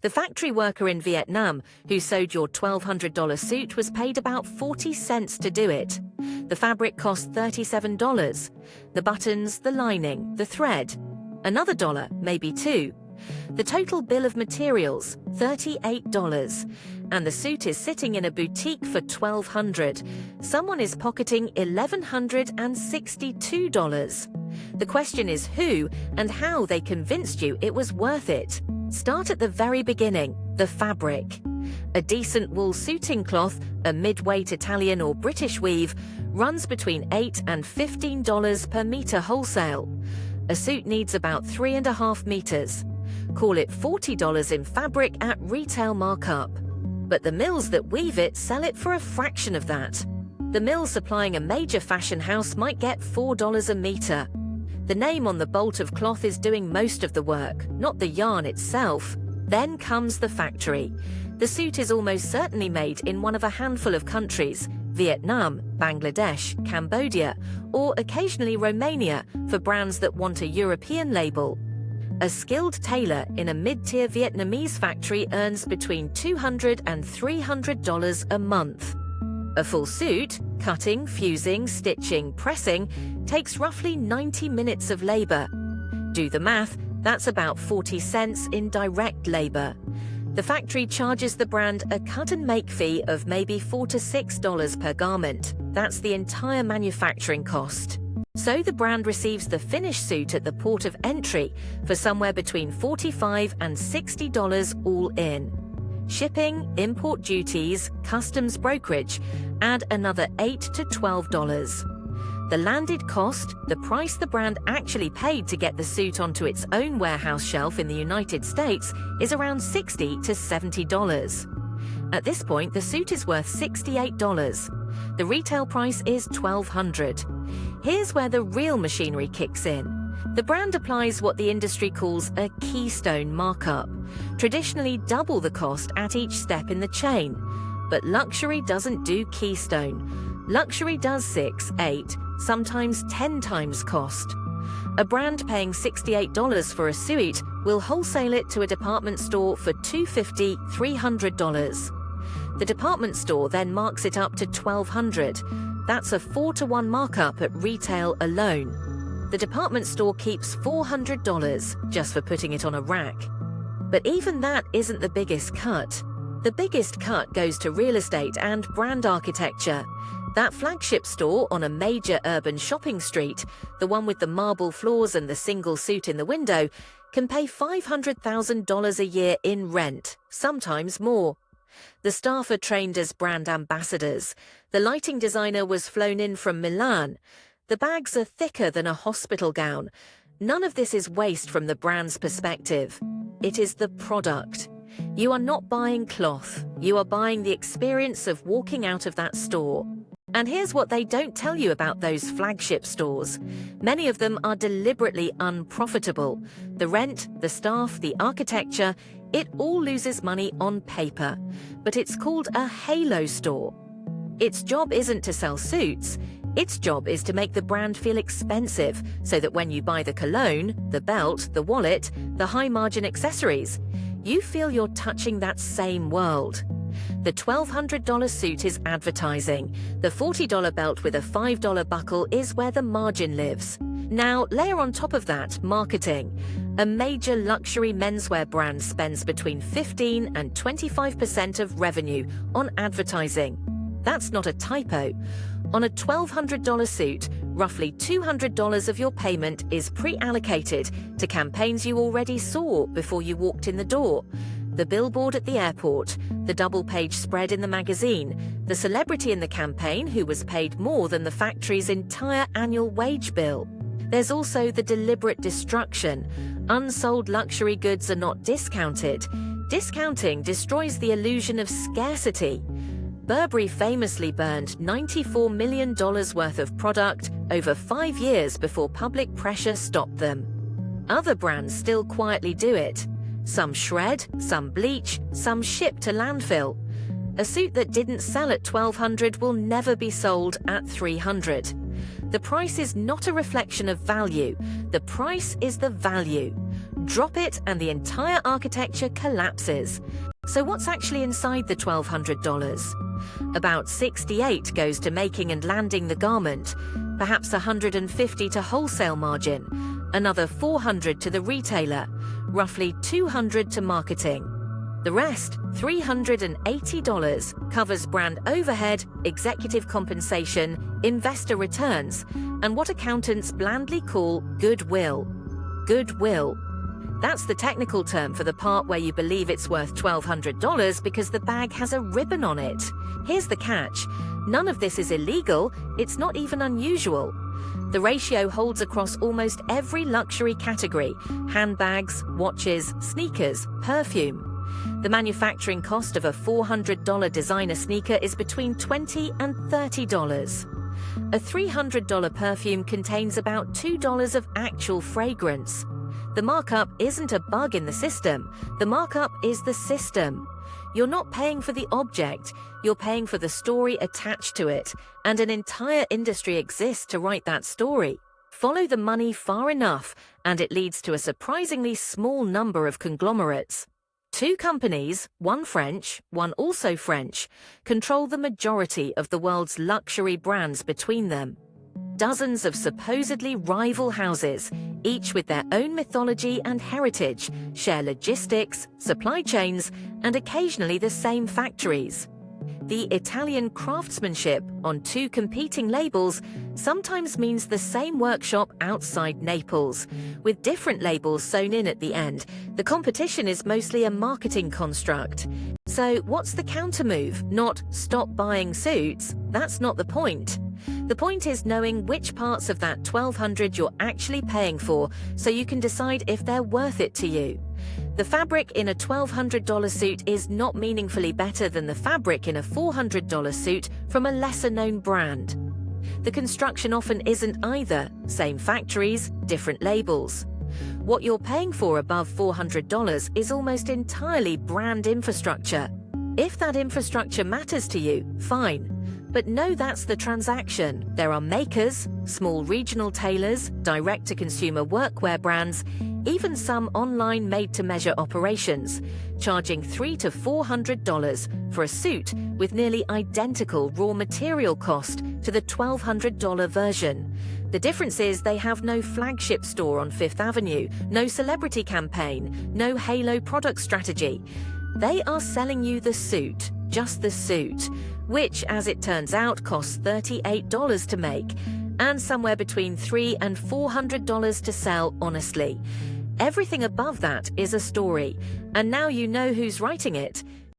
The factory worker in Vietnam who sewed your $1,200 suit was paid about 40 cents to do it. The fabric cost $37. The buttons, the lining, the thread. Another $1, maybe $2. The total bill of materials, $38. And the suit is sitting in a boutique for $1,200. Someone is pocketing $1,162. The question is who and how they convinced you it was worth it. Start at the very beginning, the fabric. A decent wool suiting cloth, a mid-weight Italian or British weave, runs between $8 and $15 per meter wholesale. A suit needs about 3.5 meters. Call it $40 in fabric at retail markup. But the mills that weave it sell it for a fraction of that. The mill supplying a major fashion house might get $4 a meter. The name on the bolt of cloth is doing most of the work, not the yarn itself. Then comes the factory. The suit is almost certainly made in one of a handful of countries: Vietnam, Bangladesh, Cambodia, or occasionally Romania for brands that want a European label. A skilled tailor in a mid-tier Vietnamese factory earns between $200 and $300 a month. A full suit, cutting, fusing, stitching, pressing, takes roughly 90 minutes of labor. Do the math, that's about 40 cents in direct labor. The factory charges the brand a cut-and-make fee of maybe $4 to $6 per garment. That's the entire manufacturing cost. So the brand receives the finished suit at the port of entry for somewhere between $45 and $60 all in. Shipping, import duties, customs brokerage add another $8 to $12. The landed cost, the price the brand actually paid to get the suit onto its own warehouse shelf in the United States, is around $60 to $70. At this point, the suit is worth $68. The retail price is $1,200. Here's where the real machinery kicks in. The brand applies what the industry calls a keystone markup, traditionally double the cost at each step in the chain. But luxury doesn't do keystone. Luxury does 6, 8, sometimes 10 times cost. A brand paying $68 for a suit will wholesale it to a department store for $250, $300. The department store then marks it up to $1,200. That's a 4-to-1 markup at retail alone. The department store keeps $400 just for putting it on a rack. But even that isn't the biggest cut. The biggest cut goes to real estate and brand architecture. That flagship store on a major urban shopping street, the one with the marble floors and the single suit in the window, can pay $500,000 a year in rent, sometimes more. The staff are trained as brand ambassadors. The lighting designer was flown in from Milan. The bags are thicker than a hospital gown. None of this is waste from the brand's perspective. It is the product. You are not buying cloth. You are buying the experience of walking out of that store. And here's what they don't tell you about those flagship stores. Many of them are deliberately unprofitable. The rent, the staff, the architecture, it all loses money on paper. But it's called a halo store. Its job isn't to sell suits. Its job is to make the brand feel expensive, so that when you buy the cologne, the belt, the wallet, the high-margin accessories, you feel you're touching that same world. The $1,200 suit is advertising. The $40 belt with a $5 buckle is where the margin lives. Now, layer on top of that marketing. A major luxury menswear brand spends between 15 and 25% of revenue on advertising. That's not a typo. On a $1,200 suit, roughly $200 of your payment is pre-allocated to campaigns you already saw before you walked in the door. The billboard at the airport, the double-page spread in the magazine, the celebrity in the campaign who was paid more than the factory's entire annual wage bill. There's also the deliberate destruction. Unsold luxury goods are not discounted. Discounting destroys the illusion of scarcity. Burberry famously burned $94 million worth of product over 5 years before public pressure stopped them. Other brands still quietly do it. Some shred, some bleach, some ship to landfill. A suit that didn't sell at $1,200 will never be sold at $300. The price is not a reflection of value. The price is the value. Drop it and the entire architecture collapses. So what's actually inside the $1,200? About $68 goes to making and landing the garment, perhaps $150 to wholesale margin, another $400 to the retailer, roughly $200 to marketing. The rest, $380, covers brand overhead, executive compensation, investor returns, and what accountants blandly call goodwill. Goodwill. That's the technical term for the part where you believe it's worth $1,200 because the bag has a ribbon on it. Here's the catch. None of this is illegal, it's not even unusual. The ratio holds across almost every luxury category: handbags, watches, sneakers, perfume. The manufacturing cost of a $400 designer sneaker is between $20 and $30. A $300 perfume contains about $2 of actual fragrance. The markup isn't a bug in the system. The markup is the system. You're not paying for the object, you're paying for the story attached to it, and an entire industry exists to write that story. Follow the money far enough, and it leads to a surprisingly small number of conglomerates. Two companies, one French, one also French, control the majority of the world's luxury brands between them. Dozens of supposedly rival houses, each with their own mythology and heritage, share logistics, supply chains, and occasionally the same factories. The Italian craftsmanship on two competing labels sometimes means the same workshop outside Naples, with different labels sewn in at the end. The competition is mostly a marketing construct. So what's the countermove? Not stop buying suits. That's not the point. The point is knowing which parts of that $1,200 you're actually paying for so you can decide if they're worth it to you. The fabric in a $1,200 suit is not meaningfully better than the fabric in a $400 suit from a lesser-known brand. The construction often isn't either, same factories, different labels. What you're paying for above $400 is almost entirely brand infrastructure. If that infrastructure matters to you, fine. But know that's the transaction. There are makers, small regional tailors, direct-to-consumer workwear brands, even some online made-to-measure operations, charging $300 to $400 for a suit with nearly identical raw material cost to the $1,200 version. The difference is they have no flagship store on Fifth Avenue, no celebrity campaign, no halo product strategy. They are selling you the suit, just the suit, which, as it turns out, costs $38 to make, and somewhere between $300 and $400 to sell honestly. Everything above that is a story, and now you know who's writing it.